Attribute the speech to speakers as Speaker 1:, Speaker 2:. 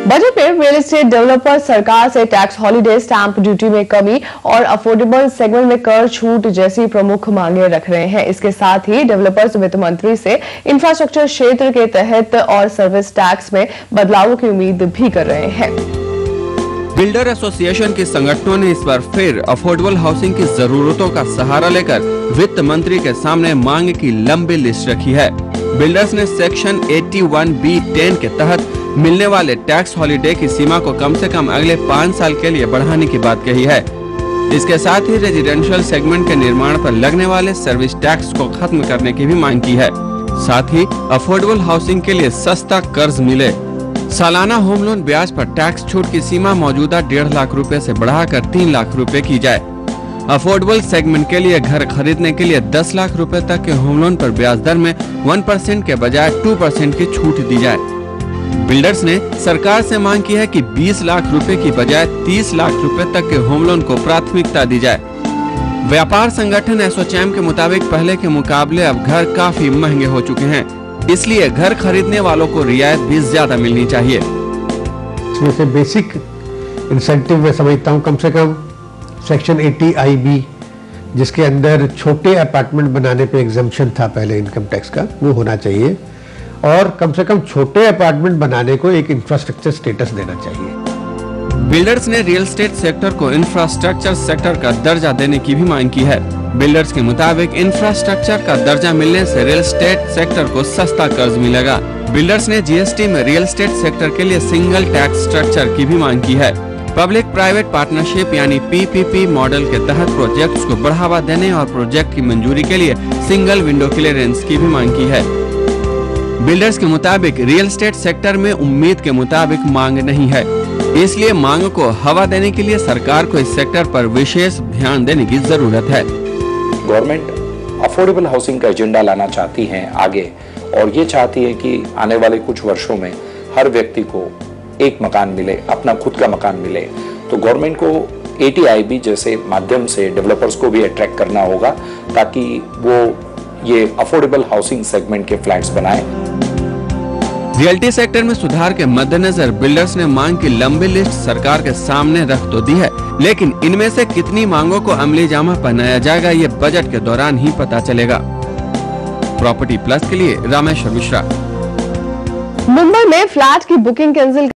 Speaker 1: Budget में real estate developer सरकार से टैक्स हॉलिडे, स्टैंप ड्यूटी में कमी और अफोर्डेबल सेगमेंट में कर छूट जैसी प्रमुख मांगे रख रहे हैं। इसके साथ ही डेवलपर्स वित्त मंत्री से इंफ्रास्ट्रक्चर क्षेत्र के तहत और सर्विस टैक्स में बदलावों की उम्मीद भी कर रहे हैं।
Speaker 2: बिल्डर एसोसिएशन के संगठनों ने इस बार फिर अफोर्डेबल हाउसिंग की जरूरतों का सहारा लेकर वित्त मंत्री के सामने मांग की लंबी लिस्ट रखी है। बिल्डर्स ने सेक्शन 81B10 के तहत मिलने वाले टैक्स हॉलिडे की सीमा को कम से कम अगले 5 साल के लिए बढ़ाने की बात कही है। इसके साथ ही रेजिडेंशियल सेगमेंट के निर्माण पर लगने वाले सर्विस टैक्स को खत्म करने की भी मांग की है। साथ ही अफोर्डेबल हाउसिंग के लिए सस्ता कर्ज मिले। सालाना होम लोन ब्याज पर टैक्स छूट की सीमा मौजूदा 1.5 लाख रुपए से बढ़ाकर 3 लाख रुपए की जाए। अफोर्डेबल सेगमेंट के लिए घर खरीदने के लिए 10 लाख रुपए तक के होम लोन पर ब्याज दर में 1% के बजाय 2% की छूट दी जाए। बिल्डर्स ने सरकार से मांग की है कि 20 लाख रुपए की बजाय 30 लाख रुपए तक के होम लोन को प्राथमिकता दी जाए। व्यापार संगठन एसोचैम के मुताबिक पहले के मुकाबले अब घर काफी महंगे हो चुके हैं, इसलिए घर खरीदने वालों को रियायत भी ज्यादा मिलनी चाहिए।
Speaker 3: इसमें से बेसिक इंसेंटिव मैं समझता हूँ कम से कम सेक्शन 80IB, जिसके अंदर छोटे अपार्टमेंट बनाने पे एग्जम्पशन था पहले इनकम टैक्स का, वो होना चाहिए और कम से कम छोटे अपार्टमेंट बनाने को एक इंफ्रास्ट्रक्चर स्टेटस देना चाहिए।
Speaker 2: बिल्डर्स ने रियल एस्टेट सेक्टर को इंफ्रास्ट्रक्चर सेक्टर का दर्जा देने की भी मांग की है। बिल्डर्स के मुताबिक इंफ्रास्ट्रक्चर का दर्जा मिलने से रियल एस्टेट सेक्टर को सस्ता कर्ज मिलेगा। बिल्डर्स ने जीएसटी में रियल एस्टेट सेक्टर के लिए सिंगल टैक्स स्ट्रक्चर की भी मांग की है। पब्लिक प्राइवेट पार्टनरशिप यानी PPP मॉडल के तहत प्रोजेक्ट्स को बढ़ावा देने और प्रोजेक्ट की मंजूरी के लिए सिंगल विंडो क्लियरेंस की भी मांग की है। बिल्डर्स के मुताबिक रियल एस्टेट सेक्टर में उम्मीद के मुताबिक मांग नहीं है, इसलिए मांग को हवा देने के लिए सरकार को इस सेक्टर पर विशेष ध्यान देने की जरूरत है।
Speaker 4: गवर्नमेंट अफोर्डेबल हाउसिंग का एजेंडा लाना चाहती है आगे, और ये चाहती है कि आने वाले कुछ वर्षों में हर व्यक्ति को एक मकान मिले, अपना खुद का मकान मिले। तो गवर्नमेंट को 80IB जैसे माध्यम से डेवलपर्स को भी अट्रैक्ट करना होगा ताकि वो ये अफोर्डेबल हाउसिंग सेगमेंट के फ्लैट्स बनाए।
Speaker 2: रियल्टी सेक्टर में सुधार के मद्देनजर बिल्डर्स ने मांग की लंबी लिस्ट सरकार के सामने रख तो दी है, लेकिन इनमें से कितनी मांगों को अमली जामा पहनाया जाएगा ये बजट के दौरान ही पता चलेगा। प्रॉपर्टी प्लस के लिए रामेश्वर मिश्रा।
Speaker 1: मुंबई में फ्लैट की बुकिंग कैंसिल